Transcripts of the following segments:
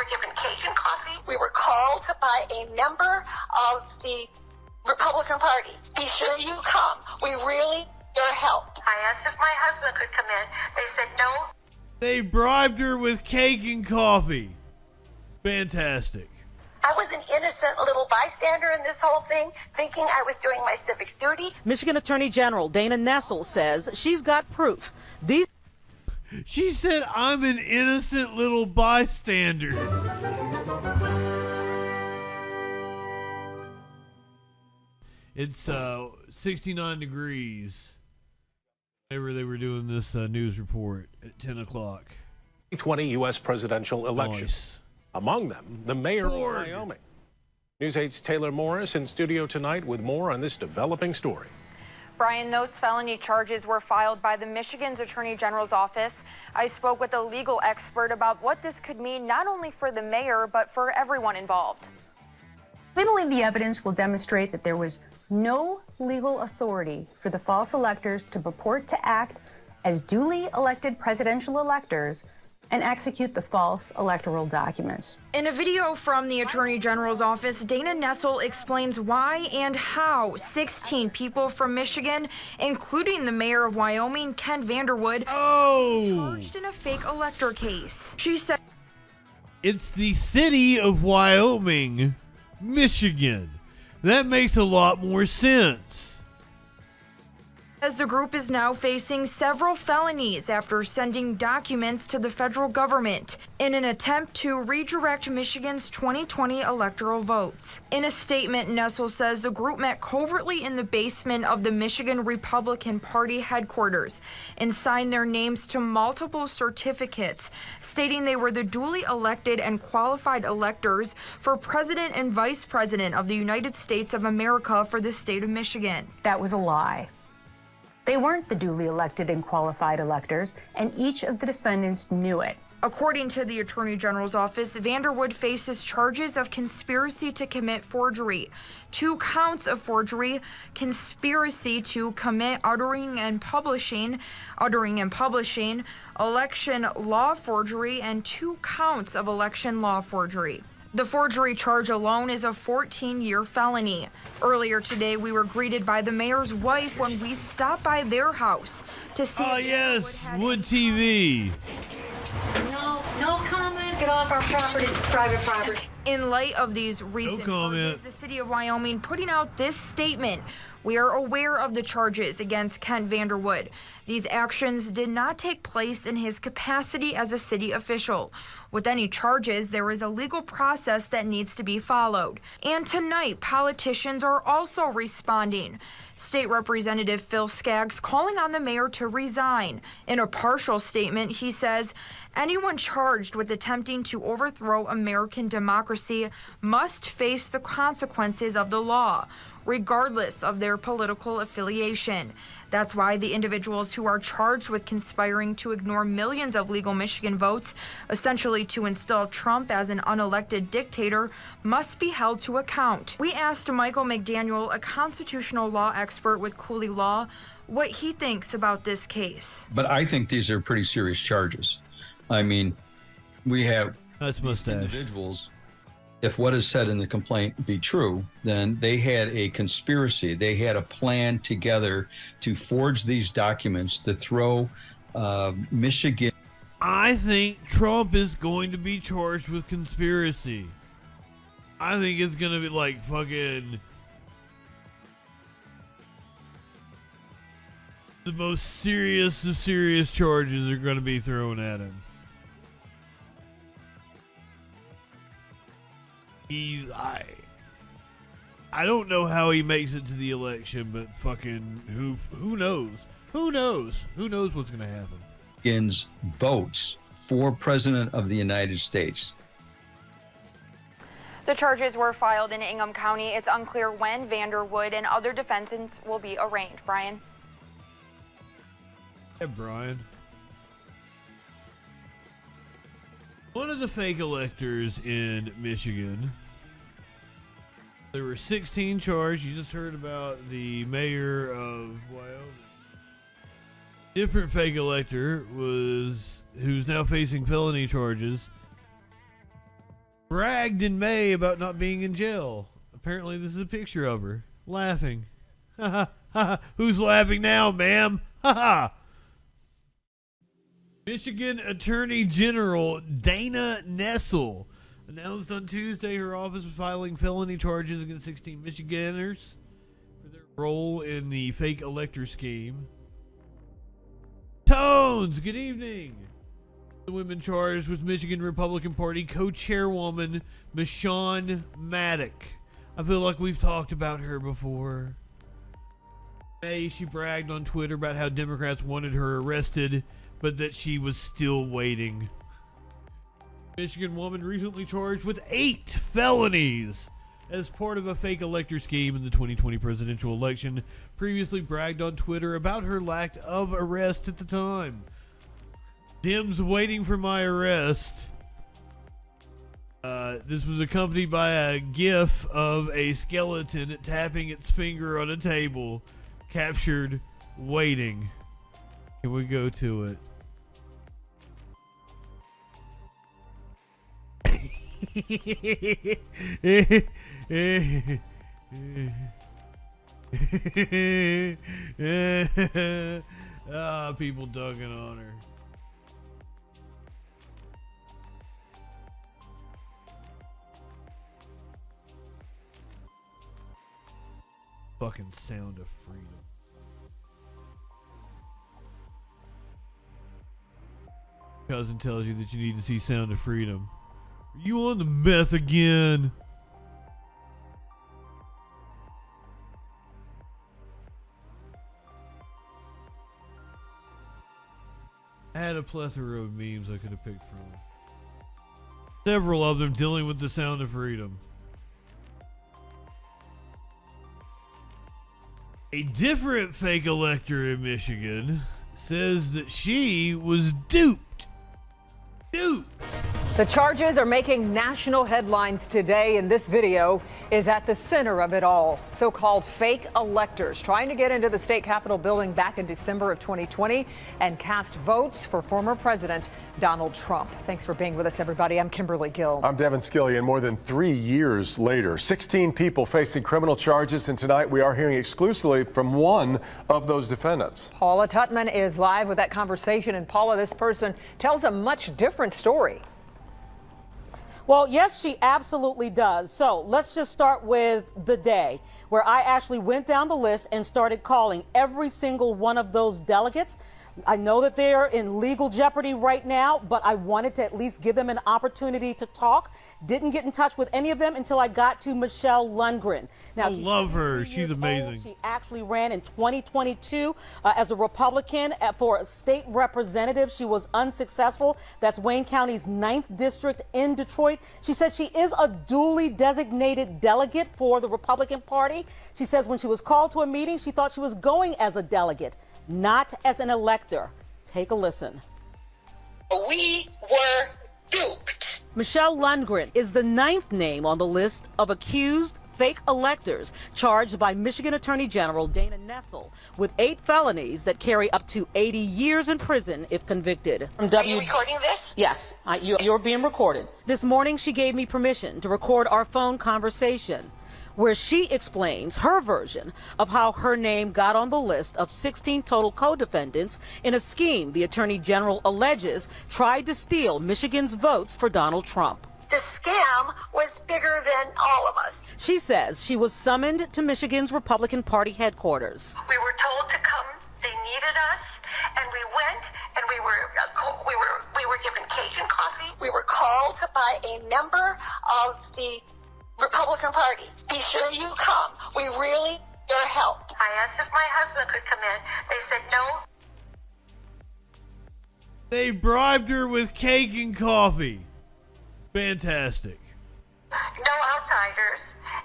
were given cake and coffee. We were called by a member of the Republican Party. Be sure you come. We really need your help. I asked if my husband could come in. They said no. They bribed her with cake and coffee. Fantastic. I was an innocent little bystander in this whole thing, thinking I was doing my civic duty. Michigan Attorney General Dana Nessel says she's got proof. She said, I'm an innocent little bystander. It's 69 degrees. Whenever they were doing this news report at 10 o'clock. 20 U.S. presidential elections. Nice. Among them, the mayor of Wyoming. News 8's Taylor Morris in studio tonight with more on this developing story. Brian, those felony charges were filed by the Michigan's Attorney General's office. I spoke with a legal expert about what this could mean not only for the mayor, but for everyone involved. We believe the evidence will demonstrate that there was no legal authority for the false electors to purport to act as duly elected presidential electors and execute the false electoral documents. In a video from the Attorney General's office, Dana Nessel explains why and how 16 people from Michigan, including the mayor of Wyoming, Ken Vanderwood, charged in a fake elector case. She said, it's the city of Wyoming, Michigan. That makes a lot more sense. As the group is now facing several felonies after sending documents to the federal government in an attempt to redirect Michigan's 2020 electoral votes. In a statement, Nessel says the group met covertly in the basement of the Michigan Republican Party headquarters and signed their names to multiple certificates, stating they were the duly elected and qualified electors for President and Vice President of the United States of America for the state of Michigan. That was a lie. They weren't the duly elected and qualified electors, and each of the defendants knew it. According to the Attorney General's office, Vanderwood faces charges of conspiracy to commit forgery, 2 counts of forgery, conspiracy to commit uttering and publishing, election law forgery, and 2 counts of election law forgery. The forgery charge alone is a 14-year felony. Earlier today, we were greeted by the mayor's wife when we stopped by their house to see. Oh, yes, Wood TV. No comment. Get off our property. It's private property. In light of these recent charges, the city of Wyoming putting out this statement. We are aware of the charges against Ken Vanderwood. These actions did not take place in his capacity as a city official. With any charges, there is a legal process that needs to be followed. And tonight, politicians are also responding. State Representative Phil Skaggs calling on the mayor to resign. In a partial statement, he says, anyone charged with attempting to overthrow American democracy must face the consequences of the law, regardless of their political affiliation. That's why the individuals who are charged with conspiring to ignore millions of legal Michigan votes, essentially to install Trump as an unelected dictator, must be held to account. We asked Michael McDaniel, a constitutional law expert with Cooley Law, what he thinks about this case. But I think these are pretty serious charges. I mean, we have individuals. If what is said in the complaint be true, then they had a conspiracy. They had a plan together to forge these documents to throw Michigan. I think Trump is going to be charged with conspiracy. I think it's going to be like fucking the most serious of serious charges are going to be thrown at him. I don't know how he makes it to the election, but fucking who knows? Who knows? Who knows what's going to happen? Michigan's votes for President of the United States. The charges were filed in Ingham County. It's unclear when Vanderwood and other defendants will be arraigned. Brian? Yeah, Brian. One of the fake electors in Michigan. There were 16 charged. You just heard about the mayor of Wyoming. Different fake elector who's now facing felony charges. bragged in May about not being in jail. Apparently, this is a picture of her laughing. Ha ha ha! Who's laughing now, ma'am? Ha ha! Michigan Attorney General Dana Nessel announced on Tuesday her office was filing felony charges against 16 Michiganders for their role in the fake elector scheme. Tones, good evening. The women charged with Michigan Republican Party co-chairwoman Michonne Maddock. I feel like we've talked about her before. In May, she bragged on Twitter about how Democrats wanted her arrested, but that she was still waiting. Michigan woman recently charged with 8 felonies as part of a fake elector scheme in the 2020 presidential election. Previously bragged on Twitter about her lack of arrest at the time. Dems waiting for my arrest. This was accompanied by a gif of a skeleton tapping its finger on a table, captured waiting. Can we go to it? People dunking on her. Fucking Sound of Freedom. Cousin tells you that you need to see Sound of Freedom. Are you on the meth again? I had a plethora of memes I could have picked from. Several of them dealing with the Sound of Freedom. A different fake elector in Michigan says that she was duped. The charges are making national headlines today, and this video is at the center of it all. So-called fake electors trying to get into the state capitol building back in December of 2020 and cast votes for former President Donald Trump. Thanks for being with us, everybody. I'm Kimberly Gill. I'm Devin Skillian. More than 3 years later, 16 people facing criminal charges, and tonight we are hearing exclusively from one of those defendants. Paula Tutman is live with that conversation, and Paula, this person tells a much different story. Well, yes, she absolutely does. So let's just start with the day where I actually went down the list and started calling every single one of those delegates. I know that they're in legal jeopardy right now, but I wanted to at least give them an opportunity to talk. Didn't get in touch with any of them until I got to Michelle Lundgren. Now, I love her. She's amazing. She actually ran in 2022 as a Republican for a state representative. She was unsuccessful. That's Wayne County's 9th district in Detroit. She said she is a duly designated delegate for the Republican Party. She says when she was called to a meeting, she thought she was going as a delegate, not as an elector. Take a listen. We were duped. Michelle Lundgren is the 9th name on the list of accused fake electors charged by Michigan Attorney General Dana Nessel with 8 felonies that carry up to 80 years in prison if convicted. Are you recording this? Yes, you're being recorded. This morning, she gave me permission to record our phone conversation, where she explains her version of how her name got on the list of 16 total co-defendants in a scheme the Attorney General alleges tried to steal Michigan's votes for Donald Trump. The scam was bigger than all of us. She says she was summoned to Michigan's Republican Party headquarters. We were told to come. They needed us, and we went, and we were given cake and coffee. We were called by a member of the Republican Party. Be sure you come. We really need your help. I asked if my husband could come in. They said no. They bribed her with cake and coffee. Fantastic. No outsiders.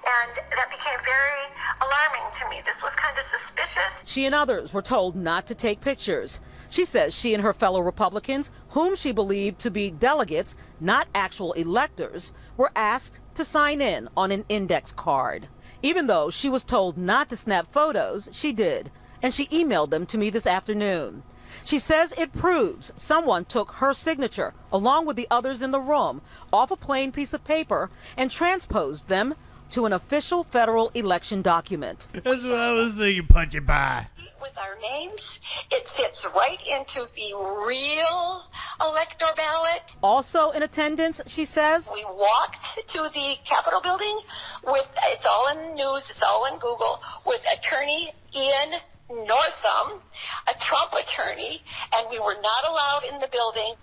And that became very alarming to me. This was kind of suspicious. She and others were told not to take pictures. She says she and her fellow Republicans, whom she believed to be delegates, not actual electors, were asked to sign in on an index card. Even though she was told not to snap photos, she did, and she emailed them to me this afternoon. She says it proves someone took her signature, along with the others in the room, off a plain piece of paper and transposed them to an official federal election document. That's what I was thinking, punch it by. With our names, it fits right into the real elector ballot. Also in attendance, she says, we walked to the Capitol building with, it's all in news, it's all in Google, with attorney Ian Northam, a Trump attorney, and we were not allowed in the building.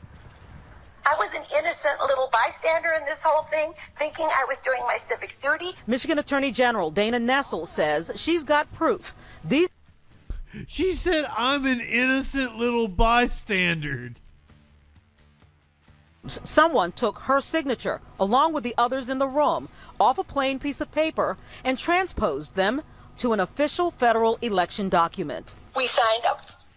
I was an innocent little bystander in this whole thing, thinking I was doing my civic duty. Michigan Attorney General Dana Nessel says she's got proof. She said, I'm an innocent little bystander. Someone took her signature, along with the others in the room, off a plain piece of paper and transposed them to an official federal election document. We signed a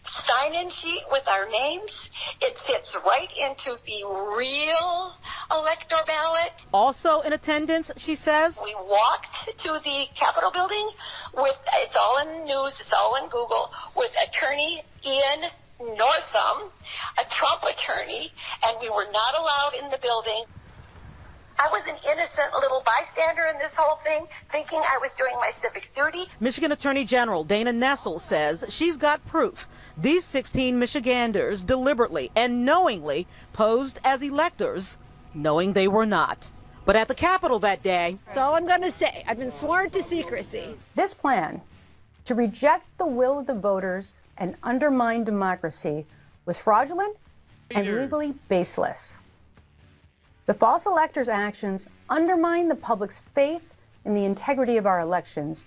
sign-in sheet with our names. It fits right into the real elector ballot. Also in attendance, she says, we walked to the Capitol building with, it's all in news, it's all in Google, with attorney Ian Northam, a Trump attorney, and we were not allowed in the building. I was an innocent little bystander in this whole thing, thinking I was doing my civic duty. Michigan Attorney General Dana Nessel says she's got proof. These 16 Michiganders deliberately and knowingly posed as electors, knowing they were not. But at the Capitol that day... That's all I'm going to say. I've been sworn to secrecy. This plan to reject the will of the voters and undermine democracy was fraudulent and legally baseless. The false electors' actions undermine the public's faith in the integrity of our elections.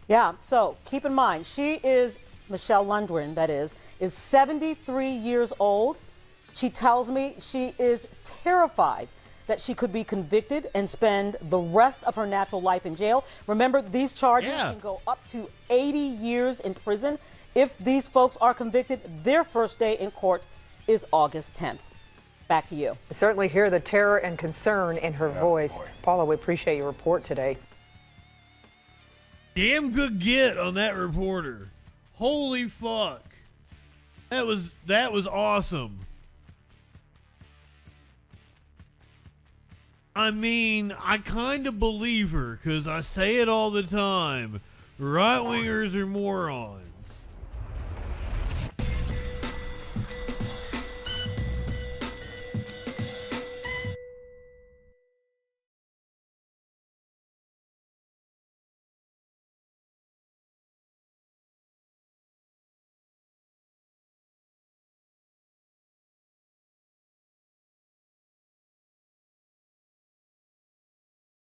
Yeah, so keep in mind, Michelle Lundgren, that is 73 years old. She tells me she is terrified that she could be convicted and spend the rest of her natural life in jail. Remember, these charges can go up to 80 years in prison. If these folks are convicted, their first day in court is August 10th. Back to you. I certainly hear the terror and concern in her voice. Boy. Paula, we appreciate your report today. Damn good get on that reporter. Holy fuck. That was awesome. I mean, I kind of believe her because I say it all the time. Right-wingers are morons.